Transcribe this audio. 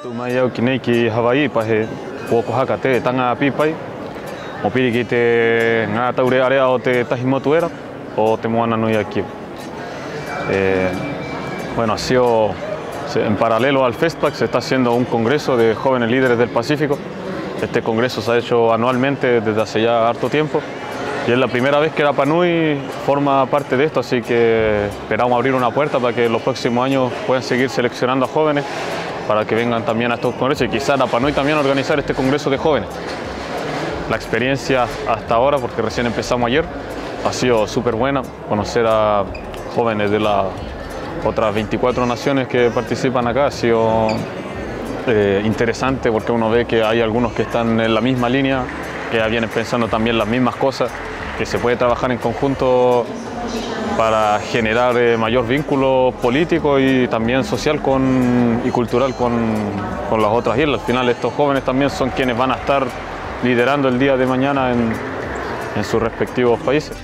Tumaya kineki Hawaii pahe woko hakate tanga pipai o pirikite nga taure area o te tahimotuera o te moana nui aquí. Bueno, ha sido en paralelo al FESPAC, se está haciendo un congreso de jóvenes líderes del Pacífico. Este congreso se ha hecho anualmente desde hace ya harto tiempo y es la primera vez que Rapa Nui forma parte de esto, así que esperamos abrir una puerta para que en los próximos años puedan seguir seleccionando a jóvenes para que vengan también a estos congresos y quizás Rapa Nui también organizar este congreso de jóvenes. La experiencia hasta ahora, porque recién empezamos ayer, ha sido súper buena, conocer a jóvenes de las otras 24 naciones que participan acá ha sido interesante porque uno ve que hay algunos que están en la misma línea, que ya vienen pensando también las mismas cosas, que se puede trabajar en conjunto para generar mayor vínculo político y también social y cultural con las otras islas. Al final estos jóvenes también son quienes van a estar liderando el día de mañana en sus respectivos países.